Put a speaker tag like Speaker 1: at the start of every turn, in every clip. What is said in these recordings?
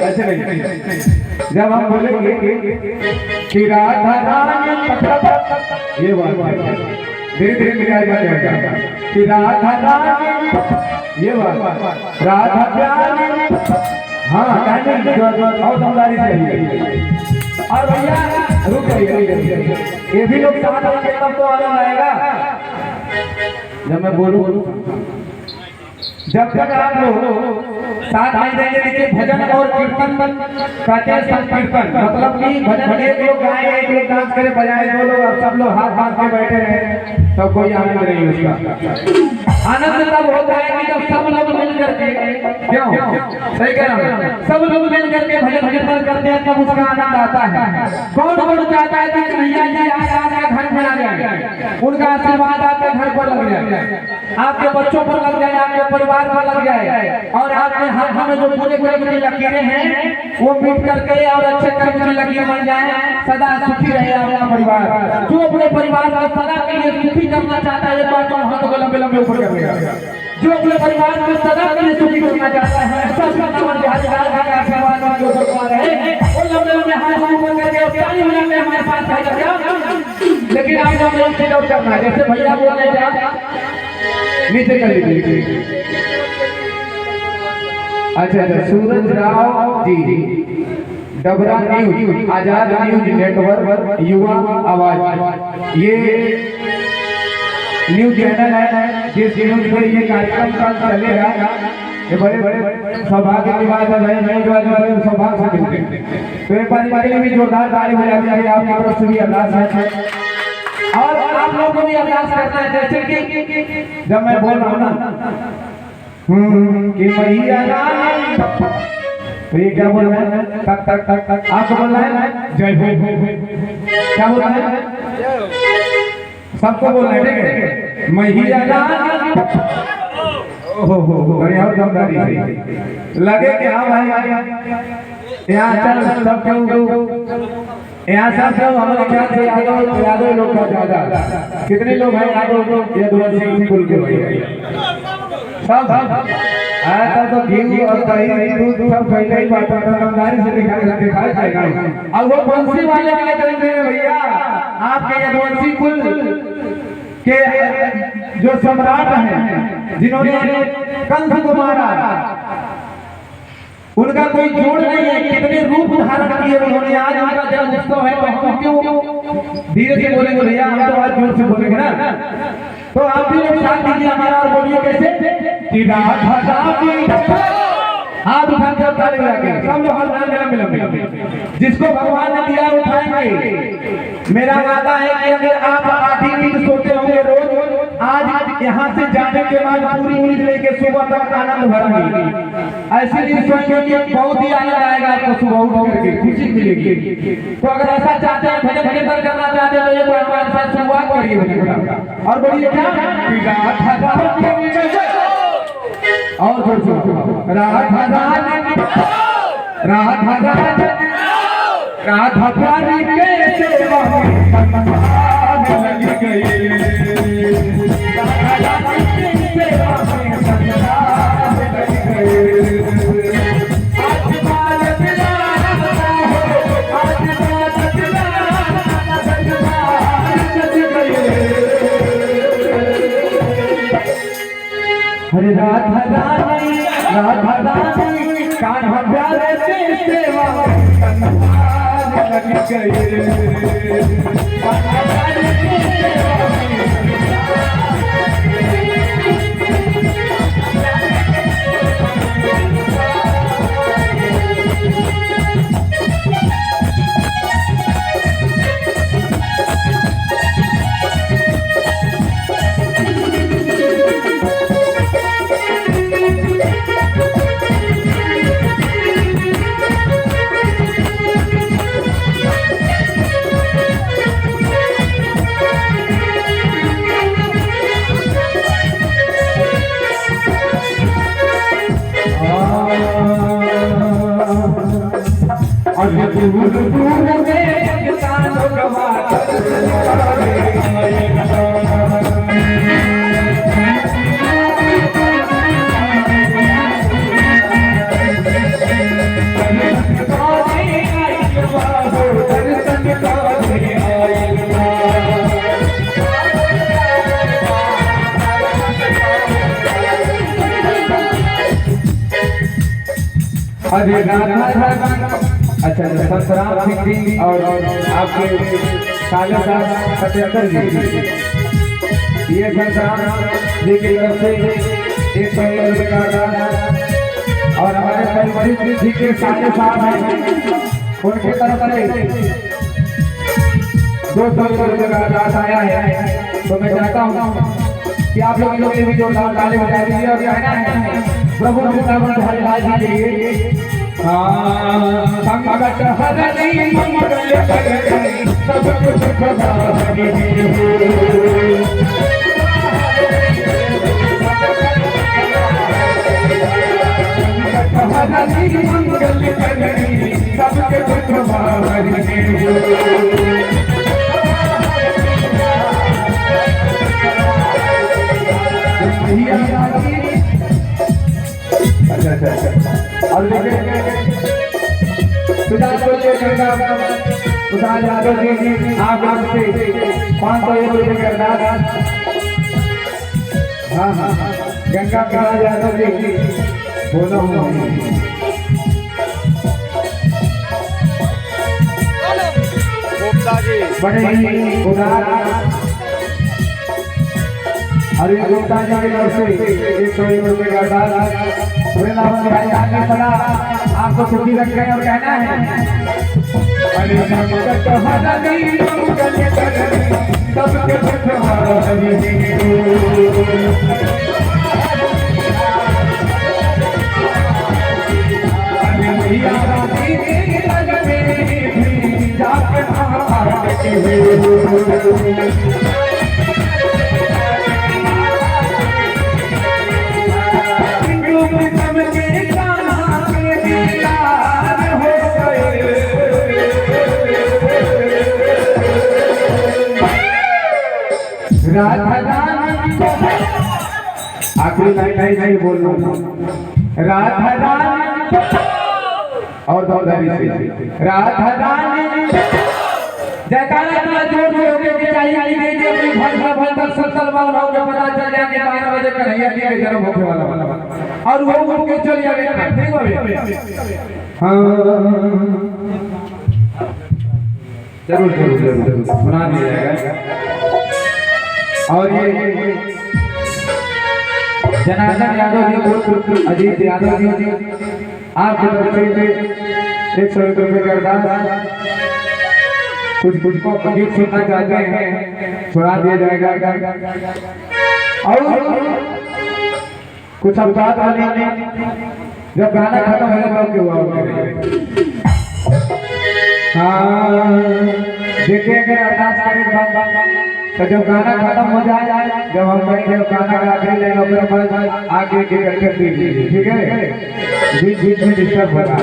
Speaker 1: ऐसे नहीं। जब हम बोलेंगे कि राधा रानी, ये बात धीरे धीरे मिलाया जाएगा कि राधा रानी, ये बात राधा प्यारी। हाँ गाने और समझदारी चाहिए। और भैया रुक जाइए, ये भी लोग साथ आएंगे तब तो आनंद आएगा। जब मैं बोलूं, जब तक आप लोग साथ नहीं देंगे, देखिए भजन और कीर्तन कहते हैं संकीर्तन, मतलब कि भजन एक लोग गाए, एक लोग डांस करे, बजाए, दो लोग और सब लोग हाथ बांध के बैठे रहे तो कोई आनंद नहीं उसका। आनंद तब होता है कि जब सब लोग मिल करके, क्यों सही कह रहा हूं, सब लोग मिल करके भजन कीर्तन करते हैं तब उसका आनंद आता है। कौन कौन चाहता है कि कन्हैया जी आपके घर में आ जाए, उनका आशीर्वाद आपके घर पर लग जाए, आपके बच्चों पर लग जाए, आपके परिवार पर लग जाए, और आपके हाथ में जो पूरे पूरे लकीरें हैं वो मिट करके और अच्छे कर्म की लकीर बन जाए, सदा सुखी रहे आपका परिवार। जो अपने परिवार को सदा के लिए सुखी करना चाहता है, तो हाथ को लंबे लंबे ऊपर करेगा। जो अपने परिवार को सदा के लिए सुखी करना चाहता है, सबका नाम बिहार का आशीर्वाद और जो भगवान है वो लंबे लंबे हाथ ऊपर करके और ताली बजा के हमारे पास आ जाएगा। लेकिन आप लोग लोग से डॉक्टर करना है, जैसे भैया बोल रहे थे नीचे कर लीजिए। अच्छा, सूरज राव जी, डबरा न्यूज, आजाद न्यूज नेटवर्क, युवा आवाज, ये न्यूज चैनल है जिस न्यूज में ये कार्यक्रम का चलेगा। ये बड़े बड़े सौभाग्य की बात है, नए जो बड़े सौभाग्य से मिलते हैं। तो एक बार के लिए भी जोरदार ताली बजा दीजिए, आपकी तरफ से भी अरदास है और आप लोगों को भी अरदास करना है। जैसे कि जब मैं बोल रहा हूँ ना कि मैया रानी, तो ये क्या बोल रहे हैं, तक तक तक तक आपको बोलना है जय हो, क्या बोल रहे हैं, सबको बोलना है, ठीक है। मैया रानी, ओहो यहाँ दमदारी लगे कि हाँ भाई यहाँ चल सब क्यों, यहाँ सब हमारे ख्याल से यादव लोग का ज्यादा, कितने लोग हैं यादव लोग, यदुवंशी कुल के सब तब तो घी और दही दूध सब पहले ही बात ईमानदारी से दिखाया जाएगा। अब वो बंसी वाले के लिए करेंगे भैया, आपके यदुवंशी कुल के जो सम्राट हैं जिन्होंने कंस को मारा, उनका कोई जोड़ नहीं है, कितने रूप धारण किए उन्होंने। आज उनका जन्म उत्सव है, तो हम क्यों धीरे से बोलेंगे भैया, हम तो आज जोर से बोलेंगे ना। तो आप भी लोग साथ दीजिए हमारा और बोलिए कैसे कि राधा रानी, हाथ उठा कर ताली बजा के सब लोग हाथ मिला जिसको भगवान ने दिया उठाएंगे। मेरा वादा है कि अगर आप आधी नींद सोते होंगे रोज, आज यहाँ से जाने के बाद पूरी नींद लेके सुबह तक आनंद भरेंगे। ऐसी नींद सोएंगे कि बहुत ही आनंद आएगा आपको, सुबह उठ करके खुशी मिलेगी। तो अगर ऐसा चाहते हैं, भजन कीर्तन करना चाहते हैं, तो ये हमारे साथ शुरुआत करिए और बोलिए क्या, और राधा रानी, राधा रानी, राधा प्यारी के सेवा में लगी गई, राधा रानी के सेवा में लगी गई। आज बाल बिलाना हो, आज बाल बिलाना लगी गई। हरे राधा रानी, राधा रानी, कान्हा प्यारे के सेवा लगी गई, कान्हा प्यारे के सेवा दूर दूर में किसानों का अरे अच्छा सतराम सिंह जी और आपके काले साहब सत्येंद्र जी, ये सतराम जी की तरफ से 100 रुपये का दान और हमारे परिवार जी के साले साहब हैं उनकी तरफ से 200 रुपये का दान आया है। तो मैं चाहता हूँ कि आप लोग भी जो ताली बजा दीजिए और कहना है प्रभु हरिलाल जी के लिए संकट हरनी मंगल करनी सब कुछ प्रभावी हरनी मंगल करनी सब कुछ प्रभावी और सुधार यादव जी आप से 500 रुपये का दान। हाँ हाँ गंगा प्रसाद यादव जी बोलो बड़े उदार अरे गुप्ता जी की तरफ से 100 रुपये का दान। वृंदावन भाई आगे सदा आपको सुखी रख गए और कहना है अरे संकट हरनी मंगल करनी सबके सुख हरनी अरे मैया रानी के लगने भी जाके महाभारत की आखिरी लाइन नहीं बोल रहा हूँ राधा रानी और राधा रानी जयकारा जोर जोर के चाहिए कि भर भर तक सत्तर बार हो के पता चल जाए कि 12 बजे कन्हैया जी के जन्म होने वाला और वो उठ के चल जाए ठीक है। हाँ जरूर जरूर जरूर बना दिया जाएगा। और ये जनार्दन यादव जी अजीत यादव जी आपकी तरफ से 100 रुपये का दान कुछ को गीत सुनना चाहते हैं सुना दिया जाएगा। और कुछ अब बात आने जब गाना खत्म होगा तब हुआ हाँ देखिए अगर अरदास करें तो जब गाना खत्म हो जाए जब हम कहेंगे गाना गा के ले लो फिर आगे के कर दीजिए ठीक है। बीच बीच में डिस्टर्ब होगा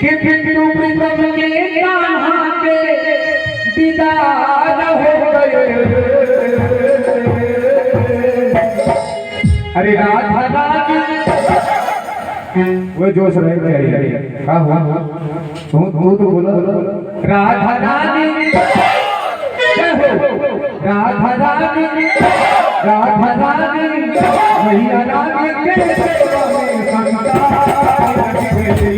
Speaker 1: कि बिंदु प्रीतम के कहां पे दीदार हो गए अरे राधा रानी वो जोश रहे क्या हुआ तू तो बोलो राधा रानी राधा रानी राधा रानी मैया रानी के सेवा में संसार रख गई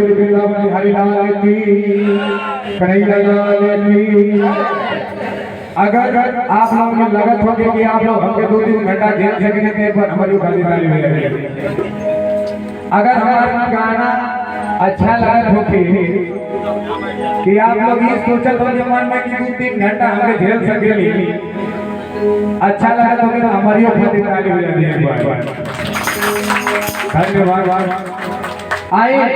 Speaker 1: बोले वृंदावन हरि लाल की, कन्हैया लाल की। अगर आप लोगों को लगत होगी कि आप लोग हमके 2-3 घंटा झेल सकेंगे तो हमारी गाली गाली में लगेगी। अगर हमारा गाना अच्छा लगत होगी कि आप लोग ये सोचत हो मन में कि 2-3 घंटा हमके झेल सकेंगे, अच्छा लगा तो हमारी गाली हो जाती है। धन्यवाद। आइए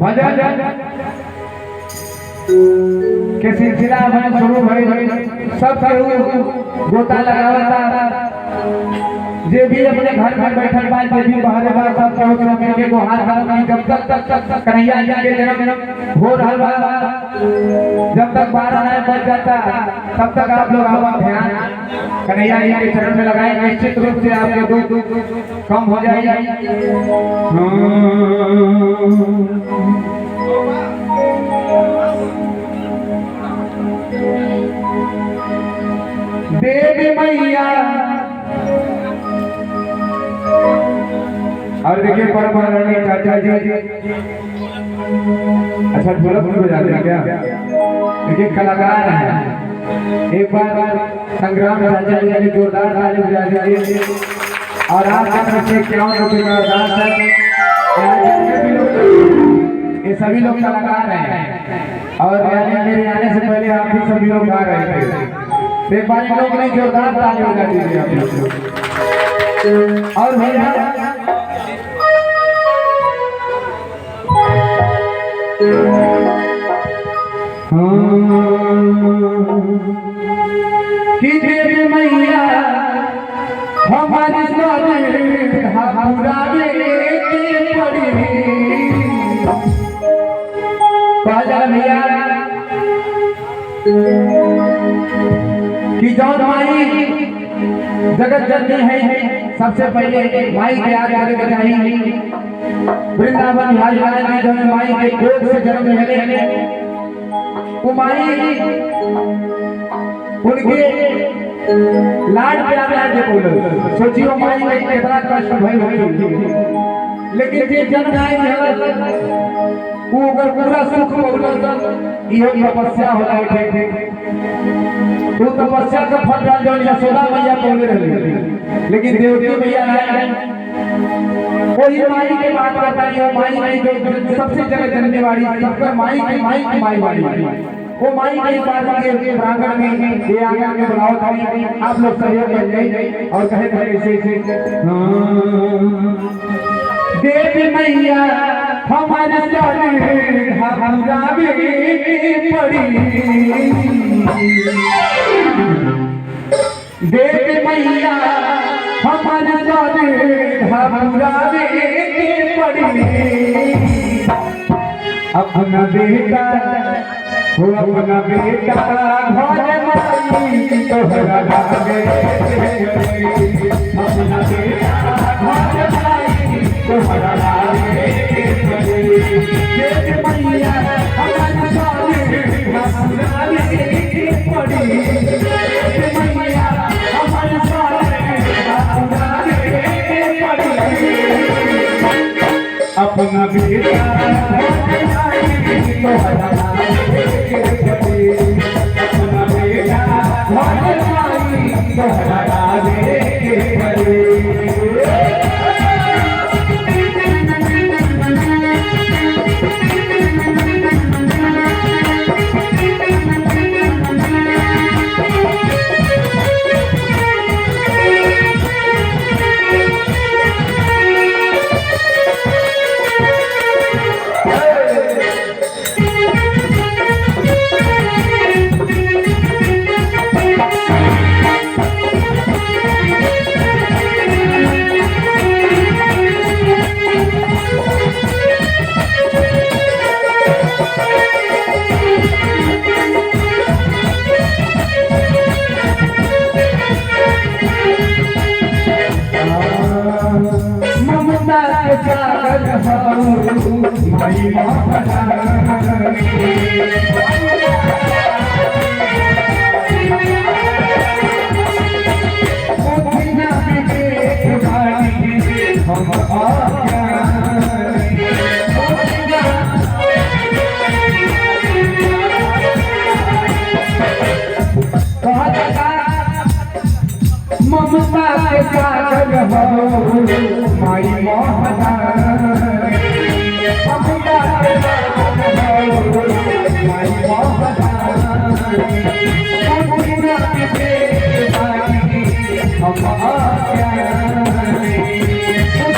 Speaker 1: भजन के सिलसिला में शुरू भई, सब गोता लगावता, जे भी अपने घर में बैठल बा, जे भी बाहर बा, सब केहू मिलके को हाथ हाथ जब तक कन्हैया जी के जन्म हो रहा बा, जब तक 12 नहीं बज जाता तब तक आप लोग अपना ध्यान कन्हैया जी के चरण में लगाएं। निश्चित रूप से आपके दुख कम हो जाएगा। देवी मैया और देखिए परमारानी चाचा जी, अच्छा ढोलक भी बजाते हैं क्या? देखिए कलाकार हैं। एक बार संग्राम चाचा जी ने जोरदार ताली बजा दी। और आज तक से क्या ये सभी लोग कलाकार हैं। और मेरे आने से पहले आप भी सभी लोग गा रहे थे। एक बार लोग ने जोरदार ताली बजा दी आप लोग। और भैया कि देवी मैया हमारी भैया कि जौन माई जगत जननी है, सबसे पहले माई के याद करके चाहिए। वृंदावन हाजरानी जो माई के गोद से जन्म मिले, वो माई उनके लाड प्यार के बोलो। सोचियो माई में कितना कष्ट भई होई, लेकिन जे जन्म आए वो अगर पूरा सुख बोलो ये तपस्या होता है। तो तपस्या का फल डाल जो यशोदा मैया बोले रही, लेकिन देवकी मैया वही माई के बात बताई। वो माई जो सबसे जगह जनने वाली, सबका माई वाली वो माई के बात के प्रांगण में ये आगे में बुलाओ था। आप लोग सहयोग कर जाइए और कहे देवी मैया हमारे पड़ी, देवी मैया हमारे पड़ी। अपना बेटा हो, अपना बेटा घर माई तोहरा लागे, अपना बेटा घर माई तोहरा लागे। देवी मैया हमारे पड़ी, देवी मैया हमारे अपना बेटा अपना बेटा हम के सागर हो माई मोहना ममता के सागर हो माई मोहना दुनिया की बेवारी हम आज्ञा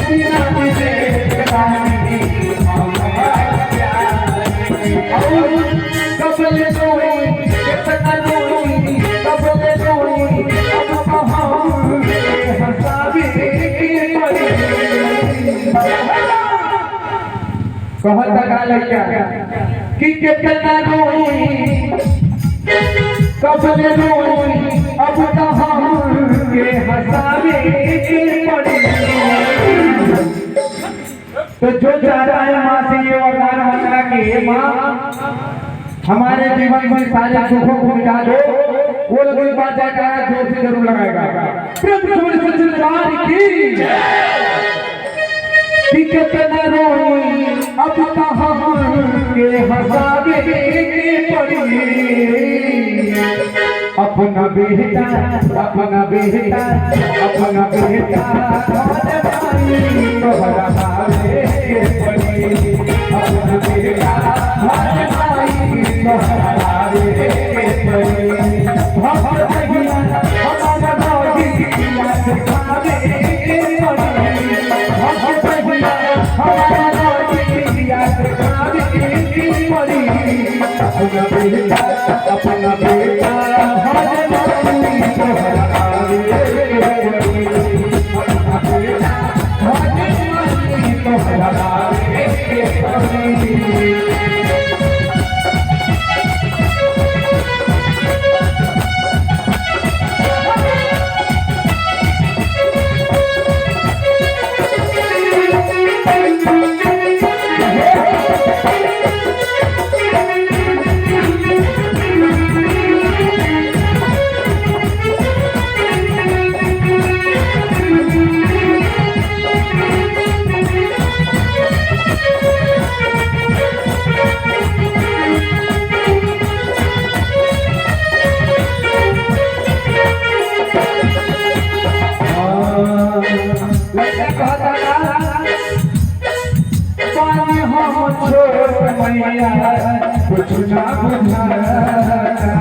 Speaker 1: दुनिया की बेवारी हम आज्ञा और कबल सोई कितना रोई कबल सोई अब कहाँ हंसावे कहता गाल क्या कि कितना रोई कबल रोई अब कहाँ के हंसावे तो जो चाहता है माँ से ये वरदान मांगना कि माँ हमारे जीवन में सारे दुखों को मिटा दो, वो लोग इस बात जयकारा जोर से जरूर लगाएगा। कि कितना रोई अब कहाँ के हंसावे अपना बेटा अपना बेटा अपना बेटा तोहरा भावे अपना बेटा तोहरा भावे हमारा भाई याद खावे हमारा भाई याद खावे अपना बेटा अपना बेटा कुछ ना बुझा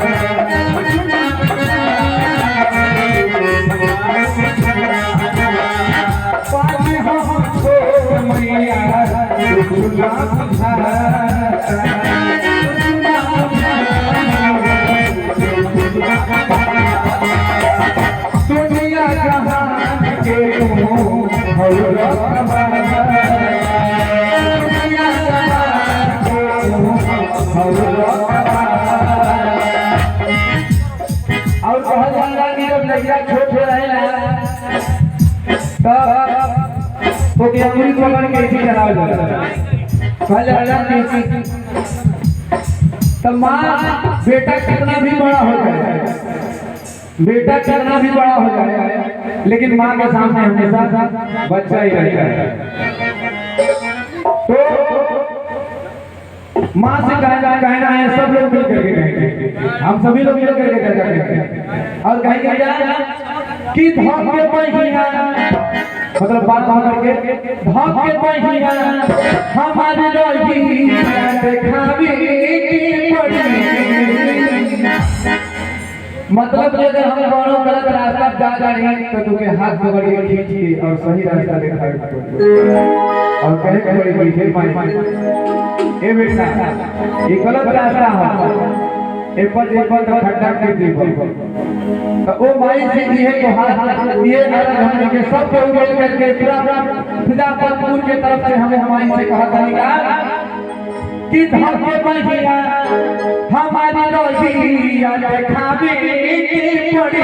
Speaker 1: पानी हम छोड़ मैया कुछ ना बुझा दुनिया जहान के और कहल जाला कि जब लड़का छोट हो रहेला तब ओके अंगुली पकड़ के ऐसे चलावल जाला कहल जाला कि तब माँ बेटा कितना भी बड़ा हो जाए बेटा कितना भी बड़ा हो जाए लेकिन माँ के सामने हमेशा बच्चा ही रहता है। तो माँ से कहना है सब लोग मिल करके कहेंगे हम सभी लोग मिल करके कहते हैं और कहेंगे कि धन के पहिया मतलब बात करके धन के पहिया हमारे रही देखावे मतलब अगर हम दोनों गलत रास्ता जा रहे हैं तो तुम्हें हाथ पकड़ के खींच के और सही रास्ता दिखाए और कहे बड़ी मीठे माई ए बेटा ये गलत रास्ता है एक पर खड्डा कर दी तो ओ माई से दिए को हाथ दिए हम के सब को मिल करके पूरा फिजापुर के तरफ से हमें हमारी से कहा था कि धन के पहिया हमारी रोहिया देखावे पड़ी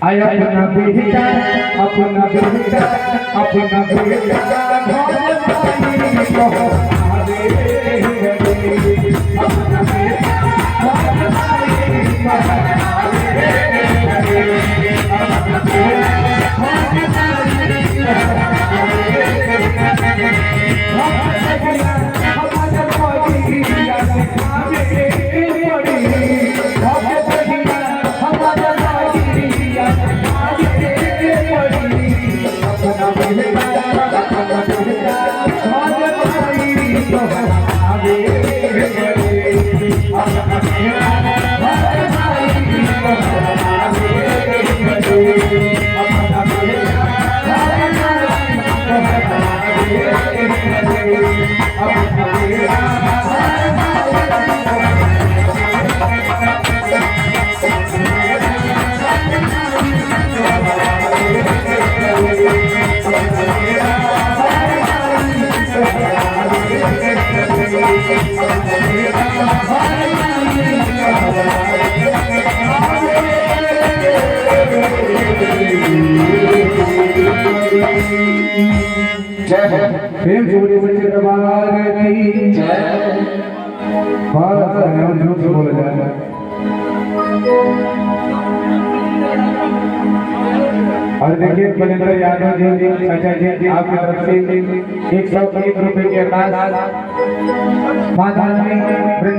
Speaker 1: आय अपना बेटा अपना बेटा अपना बेटा
Speaker 2: प्रेम से बोलिए सच्चे दरबार की जय। बस जोर से बोला जाए। और देखिए बलिंद्र यादव जी अच्छा जी आपकी तरफ से 101 रुपए की अरदास